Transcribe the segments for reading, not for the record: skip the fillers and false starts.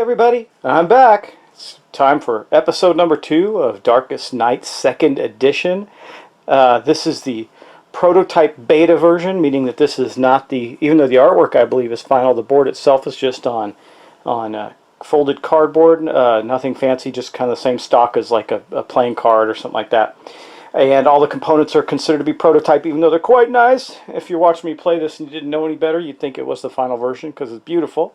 everybody, I'm back. It's time for episode number 2 of Darkest Night 2nd edition. This is the prototype beta version, meaning that this is not the, even though the artwork I believe is final, the board itself is just on folded cardboard, nothing fancy, just kind of the same stock as like a playing card or something like that. And all the components are considered to be prototype, even though they're quite nice. If you're watching me play this and you didn't know any better, you'd think it was the final version because it's beautiful.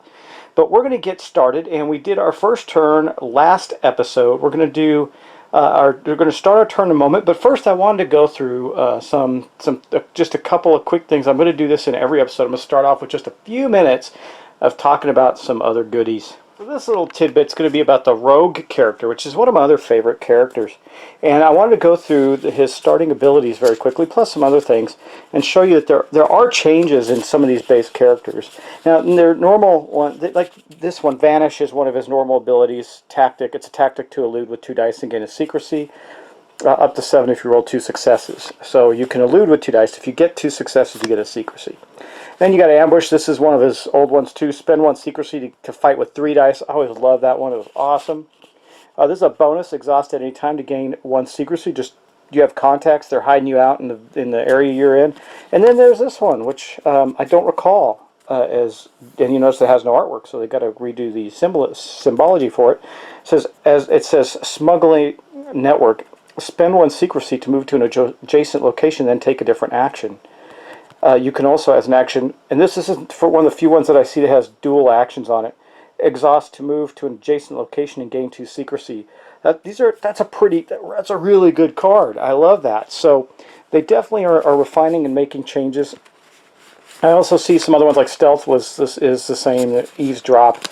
But we're going to get started, and we did our first turn last episode. We're going to do we're going to start our turn in a moment. But first, I wanted to go through just a couple of quick things. I'm going to do this in every episode. I'm going to start off with just a few minutes of talking about some other goodies. So this little tidbit's going to be about the rogue character, which is one of my other favorite characters. And I wanted to go through his starting abilities very quickly, plus some other things, and show you that there are changes in some of these base characters. Now, in their normal one, like this one, Vanish is one of his normal abilities. Tactic, it's a tactic to elude with 2 dice and gain a secrecy. Up to 7 if you roll 2 successes. So you can elude with 2 dice. If you get 2 successes, you get a secrecy. Then you got Ambush. This is one of his old ones too. Spend 1 secrecy to fight with 3 dice. I always loved that one. It was awesome. This is a bonus. Exhaust at any time to gain 1 secrecy. Just you have contacts. They're hiding you out in the area you're in. And then there's this one, which I don't recall and you notice it has no artwork, so they've got to redo the symbology for it. It says Smuggling Network. Spend 1 secrecy to move to an adjacent location, then take a different action. You can also, as an action, and this isn't for one of the few ones that I see that has dual actions on it, exhaust to move to an adjacent location and gain 2 secrecy. That's a really good card. I love that. So they definitely are refining and making changes. I also see some other ones like Stealth is the same, Eavesdrop.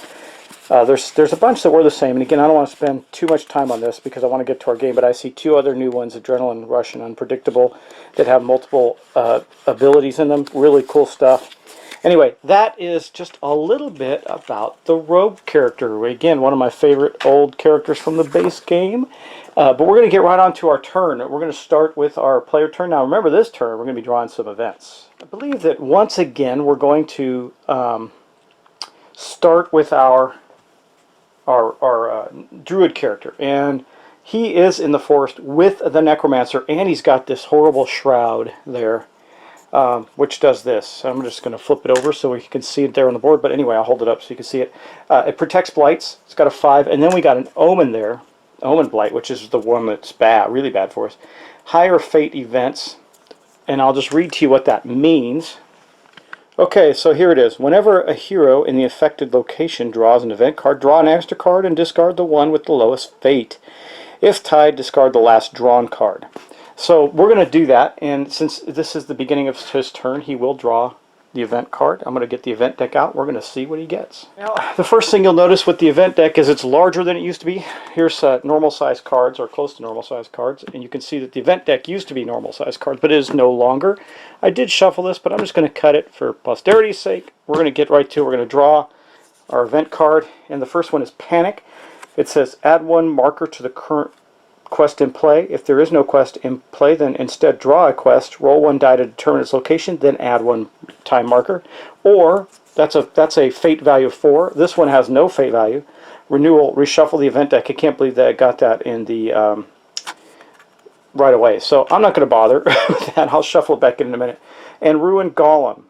There's a bunch that were the same, and again, I don't want to spend too much time on this because I want to get to our game, but I see 2 other new ones, Adrenaline Rush and Unpredictable, that have multiple abilities in them. Really cool stuff. Anyway, that is just a little bit about the Rogue character. Again, one of my favorite old characters from the base game. But we're going to get right on to our turn. We're going to start with our player turn. Now, remember this turn, we're going to be drawing some events. I believe that once again, we're going to start with our druid character, and he is in the forest with the necromancer, and he's got this horrible shroud there, which does this. So I'm just going to flip it over so you can see it there on the board, but anyway, I'll hold it up so you can see it. It protects blights. It's got a 5, and then we got an omen there, Omen Blight, which is the one that's bad, really bad for us. Higher fate events, and I'll just read to you what that means. Okay, so here it is. Whenever a hero in the affected location draws an event card, draw an extra card and discard the one with the lowest fate. If tied, discard the last drawn card. So we're going to do that, and since this is the beginning of his turn, he will draw the event card. I'm going to get the event deck out. We're going to see what he gets. Now, the first thing you'll notice with the event deck is it's larger than it used to be. Here's normal size cards, or close to normal size cards, and you can see that the event deck used to be normal size cards, but it is no longer. I did shuffle this, but I'm just going to cut it for posterity's sake. We're going to get right to it. We're going to draw our event card, and the first one is Panic. It says add 1 marker to the current quest in play. If there is no quest in play, then instead draw a quest, roll 1 die to determine its location, then add 1 time marker. Or that's a fate value of 4. This one has no fate value. Renewal, reshuffle the event deck. I can't believe that I got that in the right away. So I'm not going to bother with that. I'll shuffle it back in a minute. And Ruin Golem.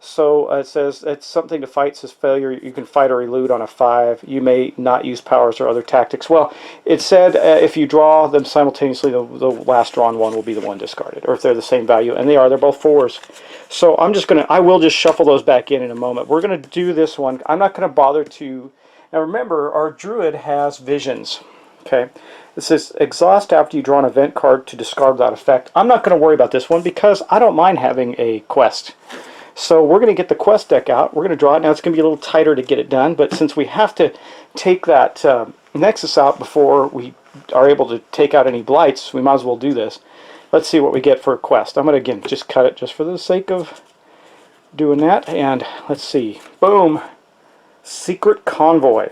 So it says it's something to fight. Says failure. You can fight or elude on a 5. You may not use powers or other tactics. Well, it said if you draw them simultaneously, the last drawn one will be the one discarded, or if they're the same value, and they are. They're both 4s. So I will just shuffle those back in a moment. We're going to do this one. I'm not going to bother to. Now remember, our druid has visions. Okay. It says exhaust after you draw an event card to discard that effect. I'm not going to worry about this one because I don't mind having a quest. So we're going to get the quest deck out. We're going to draw it. Now it's going to be a little tighter to get it done, but since we have to take that Nexus out before we are able to take out any blights, we might as well do this. Let's see what we get for a quest. I'm going to, again, just cut it just for the sake of doing that. And let's see. Boom. Secret Convoy.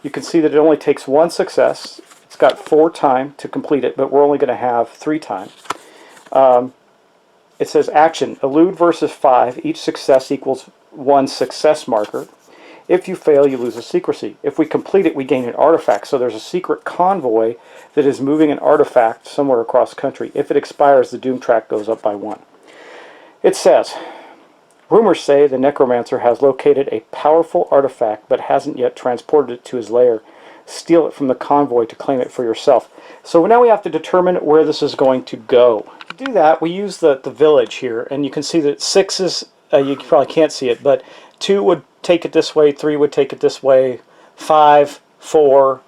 You can see that it only takes 1 success. It's got 4 time to complete it, but we're only going to have 3 time. It says action, elude versus 5. Each success equals 1 success marker. If you fail, you lose a secrecy. If we complete it, we gain an artifact. So there's a secret convoy that is moving an artifact somewhere across country. If it expires, the doom track goes up by 1. It says, rumors say the Necromancer has located a powerful artifact but hasn't yet transported it to his lair. Steal it from the convoy to claim it for yourself. So now we have to determine where this is going to go. To do that, we use the village here, and you can see that 6 is, you probably can't see it, but 2 would take it this way, 3 would take it this way, 5, 4,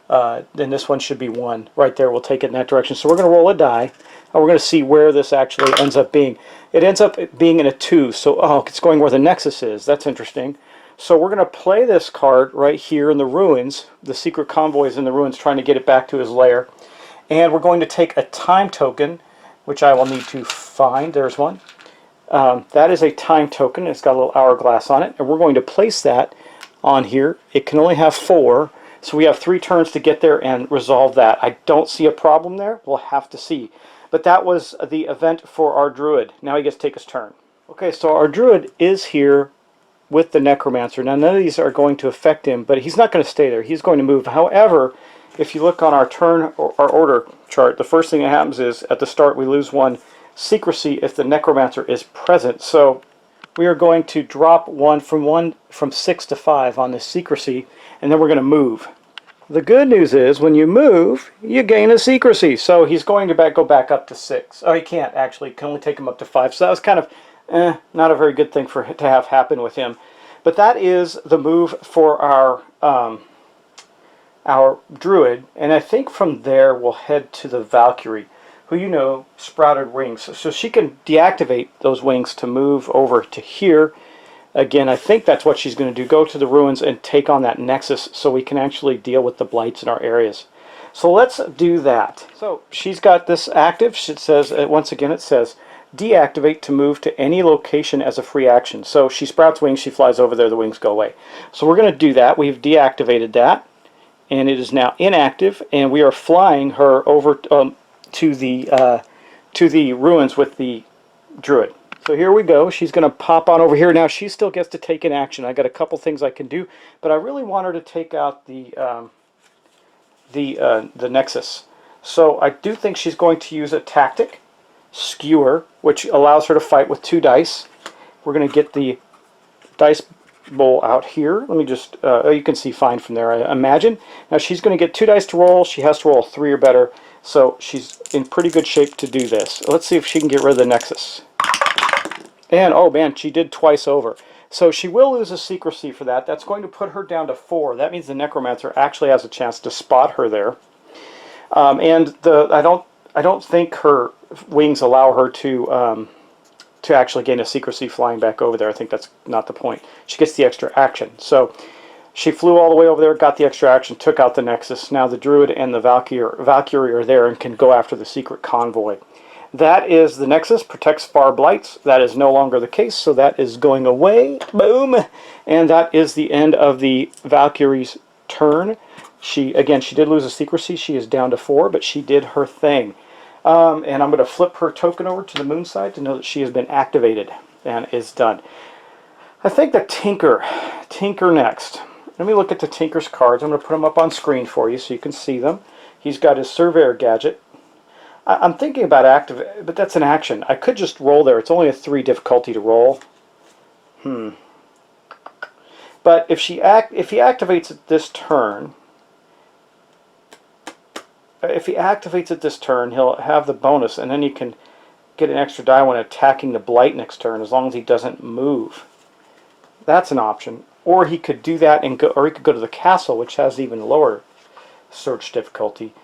then this one should be 1. Right there will take it in that direction. So we're going to roll a die, and we're going to see where this actually ends up being. It ends up being in a 2, so it's going where the Nexus is. That's interesting. So we're going to play this card right here in the ruins. The secret convoy is in the ruins trying to get it back to his lair. And we're going to take a time token, which I will need to find. There's one. That is a time token. It's got a little hourglass on it. And we're going to place that on here. It can only have 4. So we have 3 turns to get there and resolve that. I don't see a problem there. We'll have to see. But that was the event for our druid. Now he gets to take his turn. Okay, so our druid is here with the Necromancer. Now none of these are going to affect him, but he's not going to stay there. He's going to move. However, if you look on our turn or our order chart, the first thing that happens is at the start we lose 1 secrecy if the Necromancer is present. So we are going to drop 1 from 6 to 5 on this secrecy, and then we're going to move. The good news is when you move, you gain a secrecy. So he's going to go back up to 6. Oh, he can't actually. Can only take him up to 5. So that was kind of not a very good thing to have happen with him. But that is the move for our druid, and I think from there we'll head to the Valkyrie, who sprouted wings. So she can deactivate those wings to move over to here. Again, I think that's what she's going to do, go to the ruins and take on that Nexus so we can actually deal with the Blights in our areas. So let's do that. So she's got this active. It says, once again, it says, deactivate to move to any location as a free action. So she sprouts wings, she flies over there, the wings go away. So we're going to do that. We've deactivated that, and it is now inactive, and we are flying her over to the ruins with the druid. So here we go. She's going to pop on over here. Now she still gets to take an action. I got a couple things I can do, but I really want her to take out the Nexus. So I do think she's going to use a tactic, Skewer, which allows her to fight with 2 dice. We're going to get the dice bowl out here. Let me just, you can see fine from there, I imagine. Now she's going to get 2 dice to roll. She has to roll 3 or better, so she's in pretty good shape to do this. Let's see if she can get rid of the Nexus. And, oh man, she did twice over. So she will lose a secrecy for that. That's going to put her down to 4. That means the Necromancer actually has a chance to spot her there. And I don't think her wings allow her to actually gain a secrecy flying back over there. I think that's not the point. She gets the extra action. So she flew all the way over there, got the extra action, took out the Nexus. Now the Druid and the Valkyrie are there and can go after the secret convoy. That is the Nexus, protects far Blights. That is no longer the case, so that is going away. Boom! And that is the end of the Valkyrie's turn. Again, she did lose a secrecy. She is down to 4, but she did her thing. And I'm going to flip her token over to the moon side to know that she has been activated and is done. I think the Tinker next. Let me look at the Tinker's cards. I'm going to put them up on screen for you so you can see them. He's got his Surveyor gadget. I'm thinking about activate, but that's an action. I could just roll there. It's only a 3 difficulty to roll. But if he activates it this turn, he'll have the bonus, and then you can get an extra die when attacking the Blight next turn, as long as he doesn't move. That's an option. Or he could do that and go, or he could go to the castle, which has even lower search difficulty,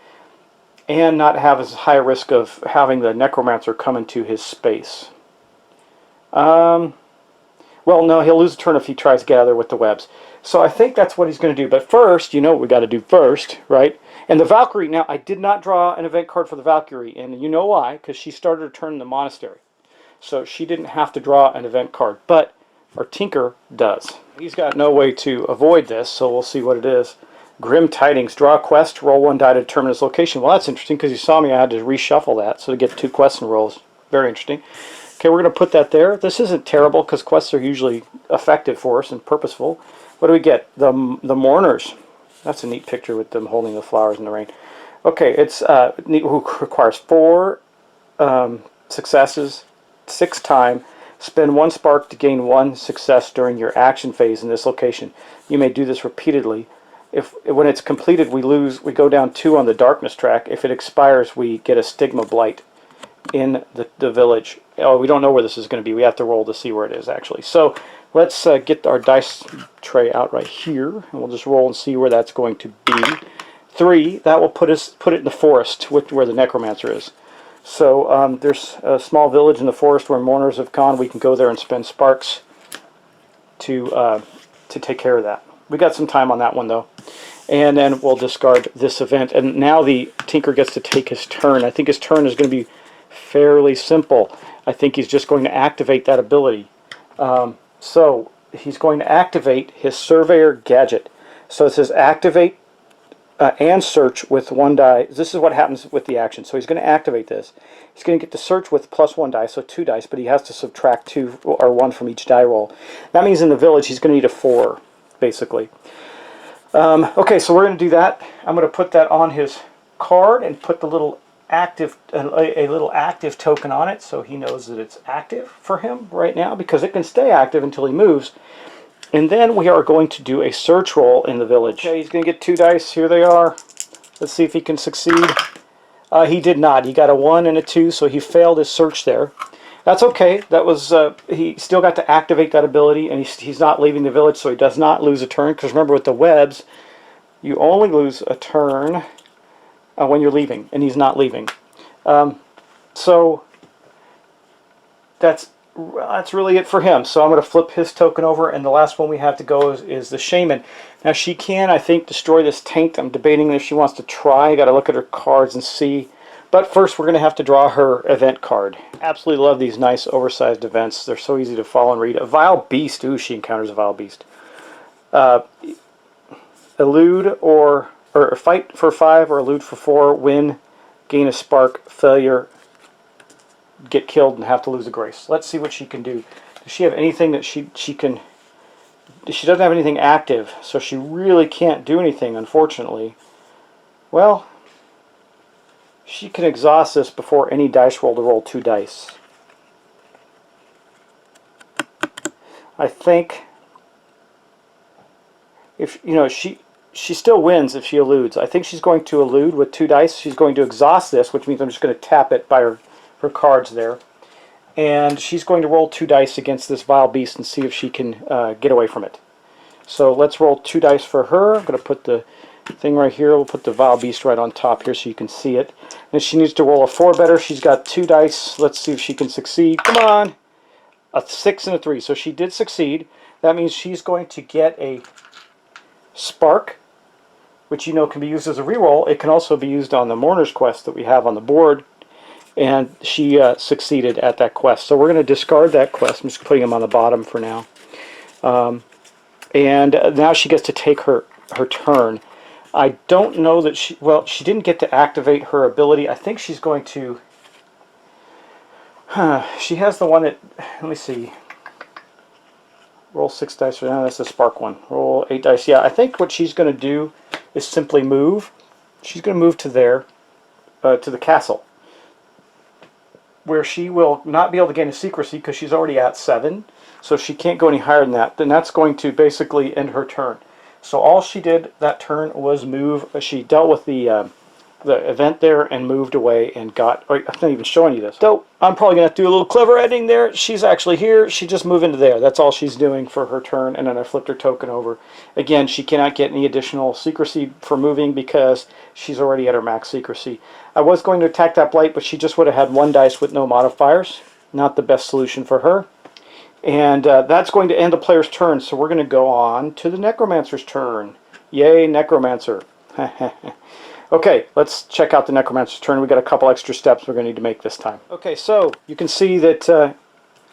and not have as high a risk of having the Necromancer come into his space. Well, no, he'll lose a turn if he tries to get out of there with the webs. So I think that's what he's going to do. But first, you know what we got to do first, right? And the Valkyrie, now I did not draw an event card for the Valkyrie, and you know why? Because she started her turn in the Monastery. So she didn't have to draw an event card, but our Tinker does. He's got no way to avoid this, so we'll see what it is. Grim Tidings, draw a quest, roll 1 die to determine its location. Well, that's interesting because you saw me, I had to reshuffle that, so to get 2 quests and rolls. Very interesting. Okay, we're going to put that there. This isn't terrible because quests are usually effective for us and purposeful. What do we get? The mourners. That's a neat picture with them holding the flowers in the rain. Okay, it's neat. Who requires 4 successes, 6 time. Spend 1 spark to gain 1 success during your action phase in this location. You may do this repeatedly. When it's completed, we go down 2 on the darkness track. If it expires, we get a stigma blight in the village. Oh, we don't know where this is going to be. We have to roll to see where it is, actually. So let's get our dice tray out right here, and we'll just roll and see where that's going to be. 3. That will put it in the forest, where the Necromancer is. So there's a small village in the forest where mourners have gone. We can go there and spend sparks to take care of that. We got some time on that one, though. And then we'll discard this event. And now the Tinker gets to take his turn. I think his turn is going to be fairly simple. I think he's just going to activate that ability. So he's going to activate his Surveyor gadget. So it says activate and search with 1 die. This is what happens with the action. So he's going to activate this. He's going to get to search with +1 die, so 2 dice, but he has to subtract 2 or 1 from each die roll. That means in the village he's going to need a 4, basically. Okay, so we're going to do that. I'm going to put that on his card and put the little active, a little active token on it, so he knows that it's active for him right now, because it can stay active until he moves. And then we are going to do a search roll in the village. Okay, he's going to get 2 dice. Here they are. Let's see if he can succeed. He did not. He got a 1 and a 2, so he failed his search there. That's okay. That was he still got to activate that ability, and he's not leaving the village, so he does not lose a turn. Because remember, with the webs, you only lose a turn when you're leaving, and he's not leaving. So that's really it for him. So I'm going to flip his token over, and the last one we have to go is the Shaymin. Now she can, I think, destroy this taint. I'm debating if she wants to try. I got to look at her cards and see. But first we're going to have to draw her event card. Absolutely love these nice oversized events. They're so easy to follow and read. A Vile Beast. Ooh, she encounters a Vile Beast. Elude or fight for 5 or elude for 4. Win, gain a spark, failure, get killed, and have to lose a grace. Let's see what she can do. Does she have anything that she can... She doesn't have anything active, so she really can't do anything, unfortunately. Well, she can exhaust this before any dice roll to roll 2 dice. I think if she still wins if she eludes. I think she's going to elude with 2 dice. She's going to exhaust this, which means I'm just going to tap it by her cards there. And she's going to roll 2 dice against this Vile Beast and see if she can get away from it. So let's roll 2 dice for her. I'm going to put the thing right here. We'll put the Vile Beast right on top here so you can see it. And she needs to roll a 4 better. She's got 2 dice. Let's see if she can succeed. Come on! A 6 and a 3. So she did succeed. That means she's going to get a Spark, which can be used as a reroll. It can also be used on the Mourner's Quest that we have on the board. And she succeeded at that quest. So we're going to discard that quest. I'm just putting them on the bottom for now. And now she gets to take her turn. I don't know that she... Well, she didn't get to activate her ability. I think she's going to... She has the one that... Let me see. Roll 6 dice. No, that's the spark one. Roll 8 dice. Yeah, I think what she's going to do is simply move. She's going to move to there, to the castle, where she will not be able to gain a secrecy because she's already at 7, so she can't go any higher than that. Then that's going to basically end her turn. So all she did that turn was move. She dealt with the event there and moved away and got... I'm not even showing you this. So I'm probably going to have to do a little clever editing there. She's actually here. She just moved into there. That's all she's doing for her turn, and then I flipped her token over. Again, she cannot get any additional secrecy for moving because she's already at her max secrecy. I was going to attack that Blight, but she just would have had 1 dice with no modifiers. Not the best solution for her. And that's going to end the player's turn, so we're going to go on to the Necromancer's turn. Yay, Necromancer. Okay, let's check out the Necromancer's turn. We've got a couple extra steps we're going to need to make this time. Okay, so you can see that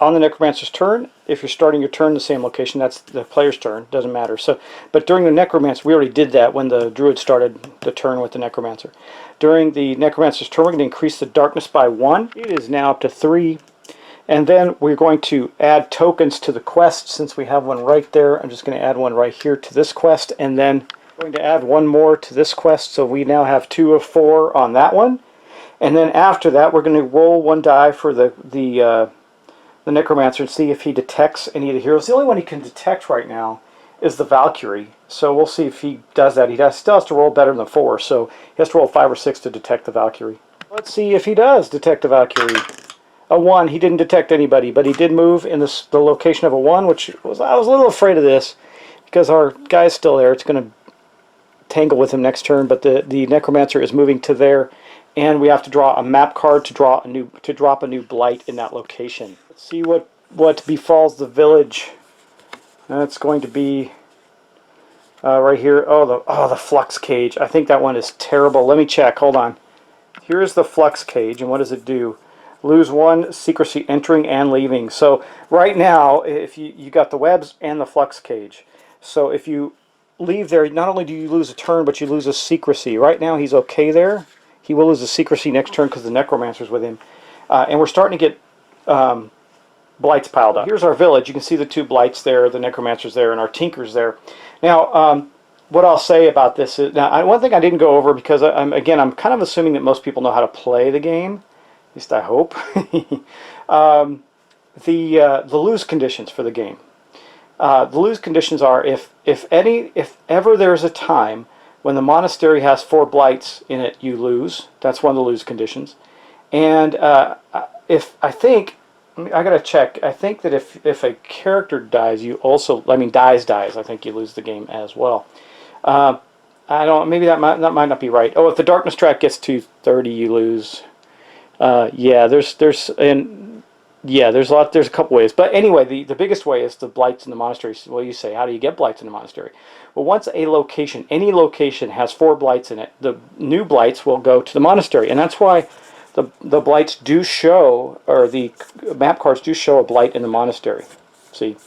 on the Necromancer's turn, if you're starting your turn in the same location, that's the player's turn. Doesn't matter. But during the Necromancer, we already did that when the Druid started the turn with the Necromancer. During the Necromancer's turn, we're going to increase the darkness by 1. It is now up to 3. And then we're going to add tokens to the quest. Since we have one right there, I'm just going to add one right here to this quest, and then I'm going to add one more to this quest, so we now have 2 of 4 on that one. And then after that, we're going to roll 1 die for the Necromancer and see if he detects any of the heroes. The only one he can detect right now is the Valkyrie, so we'll see if he does that. He still has to roll better than 4, so he has to roll 5 or 6 to detect the Valkyrie. Let's see if he does detect the Valkyrie. A 1, he didn't detect anybody, but he did move in the location of a 1, which I was a little afraid of this, because our guy's still there. It's going to tangle with him next turn, but the Necromancer is moving to there, and we have to draw a map card to drop a new blight in that location. Let's see what befalls the village. That's going to be right here. Oh, the flux cage. I think that one is terrible. Let me check. Hold on. Here's the flux cage, and what does it do? Lose 1 secrecy entering and leaving. So right now, if you got the webs and the flux cage. So if you leave there, not only do you lose a turn, but you lose a secrecy. Right now he's okay there. He will lose a secrecy next turn because the Necromancer's with him. And we're starting to get Blights piled up. Here's our village. You can see the 2 Blights there, the Necromancer's there, and our Tinker's there. Now, what I'll say about this is, now one thing I didn't go over, because I'm kind of assuming that most people know how to play the game. At least I hope. The lose conditions for the game. The lose conditions are if ever there's a time when the monastery has 4 blights in it, you lose. That's one of the lose conditions. And if I think, I gotta check. I think that if a character dies, you also, dies. I think you lose the game as well. I don't. Maybe that might not be right. Oh, if the darkness track gets to 30, you lose. Yeah, there's a couple ways, but anyway, the biggest way is the blights in the monastery. Well, you say, how do you get blights in the monastery? Well, once any location has 4 blights in it, the new blights will go to the monastery, and that's why the blights do show, or the map cards do show a blight in the monastery. See,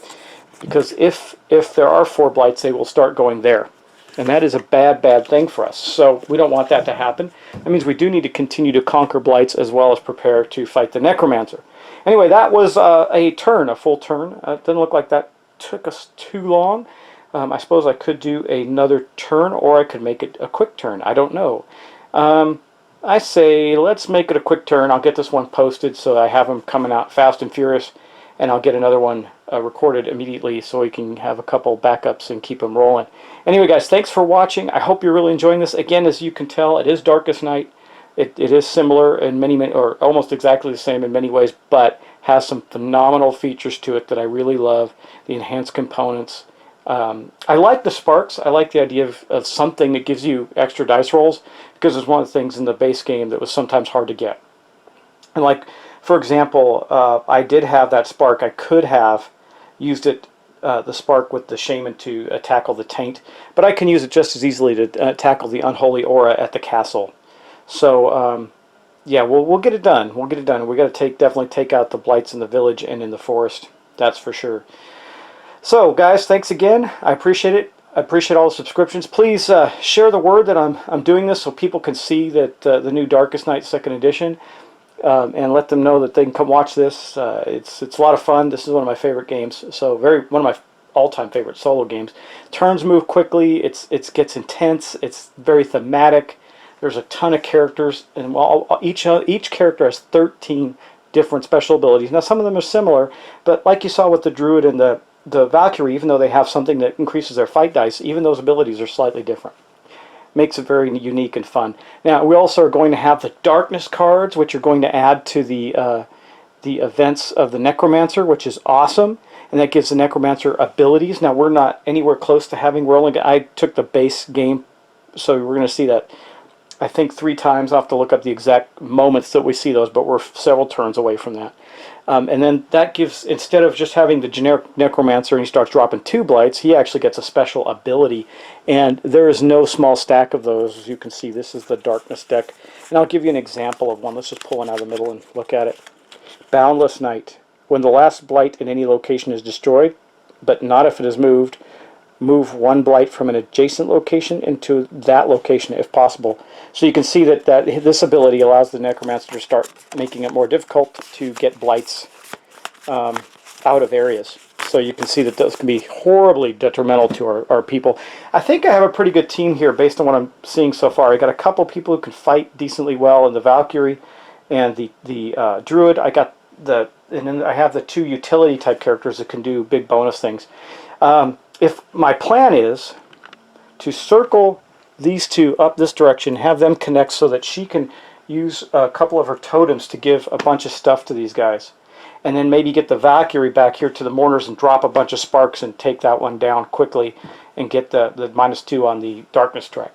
because if there are 4 blights, they will start going there. And that is a bad thing for us. So we don't want that to happen. That means we do need to continue to conquer blights as well as prepare to fight the Necromancer. Anyway, that was a full turn. It doesn't look like that took us too long. I suppose I could do another turn, or I could make it a quick turn. I don't know. I say let's make it a quick turn. I'll get this one posted so I have them coming out fast and furious, and I'll get another one recorded immediately so we can have a couple backups and keep them rolling. Anyway, guys, thanks for watching. I hope you're really enjoying this. Again, as you can tell, it is Darkest Night. It is similar in many, or almost exactly the same in many ways, but has some phenomenal features to it that I really love. The enhanced components. I like the sparks. I like the idea of something that gives you extra dice rolls, because it's one of the things in the base game that was sometimes hard to get. And like, for example, I did have that spark. I could have used it, the spark with the Shaymin to tackle the taint, but I can use it just as easily to tackle the unholy aura at the castle. So yeah, we'll get it done. We'll get it done. We got to definitely take out the blights in the village and in the forest. That's for sure. So guys, thanks again. I appreciate it. I appreciate all the subscriptions. Please share the word that I'm doing this so people can see that the new Darkest Night 2nd edition. And let them know that they can come watch this. It's a lot of fun. This is one of my favorite games. So one of my all-time favorite solo games. Turns move quickly. It gets intense. It's very thematic. There's a ton of characters, and each character has 13 different special abilities. Now some of them are similar, but like you saw with the Druid and the Valkyrie, even though they have something that increases their fight dice, even those abilities are slightly different. Makes it very unique and fun. Now, we also are going to have the Darkness cards, which are going to add to the events of the Necromancer, which is awesome, and that gives the Necromancer abilities. Now, we're not anywhere close to having. I took the base game, so we're going to see that, I think, 3 times. I'll have to look up the exact moments that we see those, but we're several turns away from that. And then that gives, instead of just having the generic Necromancer and he starts dropping 2 blights, he actually gets a special ability. And there is no small stack of those. As you can see, this is the Darkness deck. And I'll give you an example of one. Let's just pull one out of the middle and look at it. Boundless Night. When the last blight in any location is destroyed, but not if it is moved, move 1 blight from an adjacent location into that location if possible. So you can see that this ability allows the Necromancer to start making it more difficult to get blights out of areas. So you can see that those can be horribly detrimental to our people. I think I have a pretty good team here based on what I'm seeing so far. I got a couple people who can fight decently well in the Valkyrie and the Druid. And then I have the 2 utility type characters that can do big bonus things. If my plan is to circle these 2 up this direction, have them connect so that she can use a couple of her totems to give a bunch of stuff to these guys. And then maybe get the Valkyrie back here to the Mourners and drop a bunch of sparks and take that one down quickly and get the -2 on the darkness track.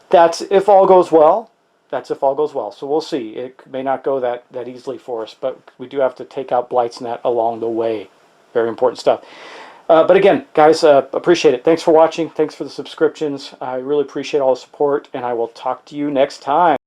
That's if all goes well. That's if all goes well. So we'll see. It may not go that easily for us, but we do have to take out Blights and that along the way. Very important stuff. But again, guys, appreciate it. Thanks for watching. Thanks for the subscriptions. I really appreciate all the support, and I will talk to you next time.